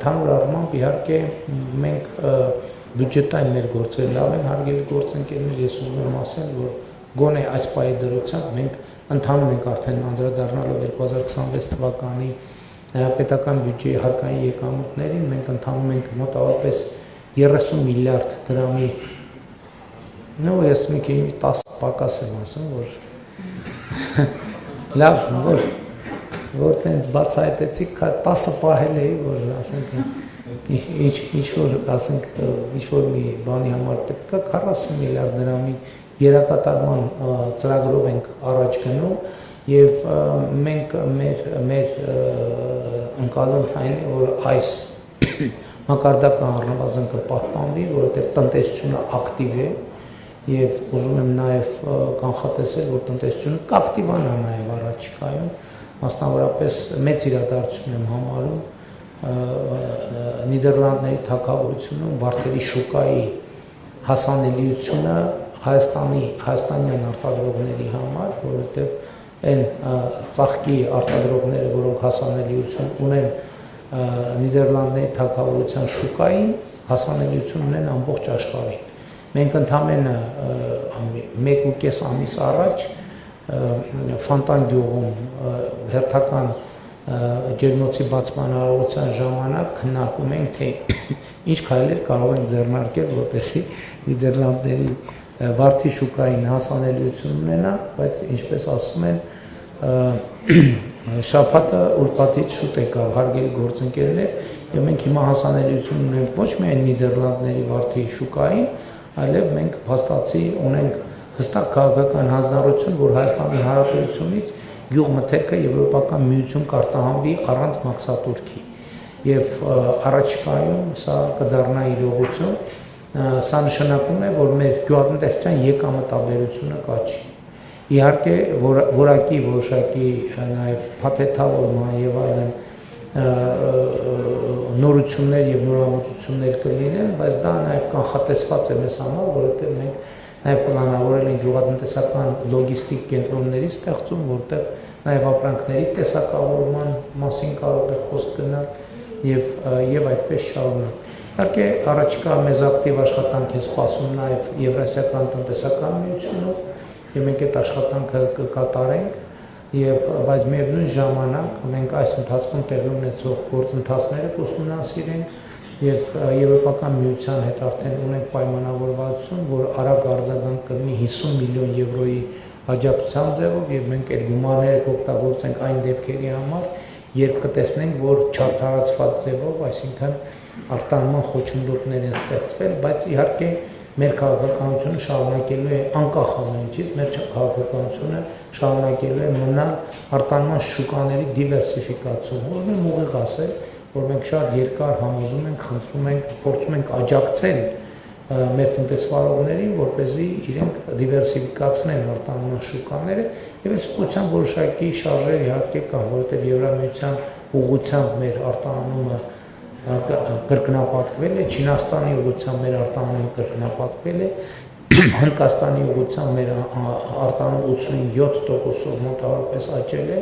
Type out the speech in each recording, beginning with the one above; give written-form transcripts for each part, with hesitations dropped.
ընդհանուր առմամբ իհարկե մենք բյուջետային մեր գործերը լավ են, հարգելի գործընկերներ, ես ուզում եմ ասել, որ գոնե այս պահի դրությամբ մենք ընդհանում ենք արդեն անդրադառնալով 2026 թվականի պետական բյուջեի հարկային եկամուտներին, մենք ընդհանում ենք մոտավորապես 30 միլիարդ դրամի, ես մի քիչ 10 պակաս եմ ասում, որ լավ, որ տենց բացահայտեցի, 10 պահել էի, որ ասենք ինչ-որ մի բանի համար պետք է 40 միլիարդ դրամի գերակատարման ծրագրով ենք առաջ գնում եւ մենք մեր ընկալումն այն է, որ այս մակարդակը առնվազն կպահպանվի, որովհետեւ տնտեսությունը ակտիվ է եւ ուզում եմ նաեւ կանխատեսել, որ տնտեսությունը կակտիվանա նաեւ առաջիկայում, մասնավորապես մեծ իրադարձություն եմ համարում Նիդերլանդների թագավորությունում վարդերի շուկայի հասանելիությունը հայաստանյան արտադրողների համար, որովհետև այն ծաղկի արտադրողները, որոնք հասանելիություն ունեն Նիդերլանդների թագավորության շուկային, հասանելիություն ունեն ամբողջ աշխարհին։ Մենք ընդամենը 1.5 ամիս առաջ Ֆանտան գյուղում հերթական ջերմոցի բացման արարողության ժամանակ քննարկում ենք, թե ինչ քայլեր կարող ենք ձեռնարկել, որպեսզի Նիդերլանդների վարդի շուկային հասանելիություն ունենա, բայց ինչպես ասում են, շաբաթը ուրբաթից շուտ եկավ, հարգելի գործընկերներ, եւ մենք հիմա հասանելիություն ունենք ոչ միայն Նիդերլանդների վարդի շուկային, այլև մենք փաստացի ունենք հստակ քաղաքական հանձնառություն, որ Հայաստանի Հանրապետությունից գյուղմթերքը Եվրոպական միություն կարտահանվի առանց մաքսատուրքի եւ առաջիկայում սա կդառնա իրողություն, սա նշանակում է, որ մեր գյուղատնտեսության եկամտաբերությունը կաճի։ Իհարկե որակի որոշակի նաեւ փաթեթավորման եւ այլն նորություններ եւ նորամուծություններ կլինեն, բայց դա նաեւ կանխատեսված է մեզ համար, որովհետեւ մենք նաեւ պլանավորել ենք գյուղատնտեսական լոգիստիկ կենտրոնների ստեղծում, որտեղ նաեւ ապրանքների տեսակավորման մասին կարող է խոսք գնալ եւ այդպես շարունակ։ Իհարկե առաջիկա մեզ ակտիվ աշխատանք է սպասում նաեւ Եվրասիական տնտեսական միությունով եւ մենք այդ աշխատանքը կկատարենք բայց միևնույն ժամանակ մենք այս ընթացքում տեղի ունեցող գործընթացները կուսումնասիրենք եւ Եվրոպական միության հետ արդեն ունենք պայմանավորվածություն, որ արագ արձագանք կլինի 50 միլիոն եվրոյի աջակցության ձևով եւ մենք այդ գումարները կօգտագործենք այն դեպքերի համար, երբ կտեսնենք, որ չարդարացված ձևով, այսինքն արտահանման խոչընդոտներ են ստեղծվել, բայց իհարկե մեր քաղաքականությունը շարունակելու է անկախ ամենից, մեր քաղաքականությունը շարունակելու է մնալ արտահանման շուկաների դիվերսիֆիկացում։ Ուզում եմ ուղիղ ասել, որ մենք շատ երկար համոզում ենք, խնդրում ենք, փորձում ենք աջակցել մեր տնտեսվարողներին, որպեսզի իրենք դիվերսիֆիկացնեն արտահանման շուկաները եւ այս ուղղությամբ որոշակի շարժեր իհարկե կան, որովհետեւ Եվրամիության ուղղությամբ մեր արտահանումը կրկնապատկվել է, Չինաստանի ուղղությամբ մեր արտահանումը կրկնապատկվել է, Հնդկաստանի ուղղությամբ մեր արտահանումը 87%-ով մոտավորապես աճել է,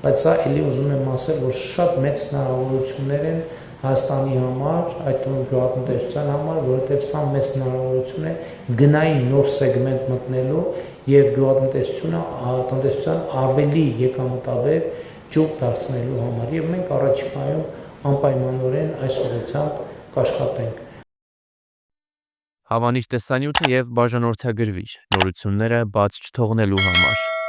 բայց սա էլի ուզում եմ ասել, որ շատ մեծ հնարավորություններ են Հայաստանի համար, այդ թվում գյուղատնտեսության համար, որովհետև սա մեծ հնարավորություն է գնային նոր սեգմենտ մտնելու եւ գյուղատնտեսության ավելի եկամտաբեր ճյուղ դարձնելու համար եւ մենք առաջիկայում անպայմանորեն այս ուղղությամբ կաշխատենք։ Հավանիչ տեսանյութը եւ բաժանորդագրվիչ նորությունները բաց չթողնելու համար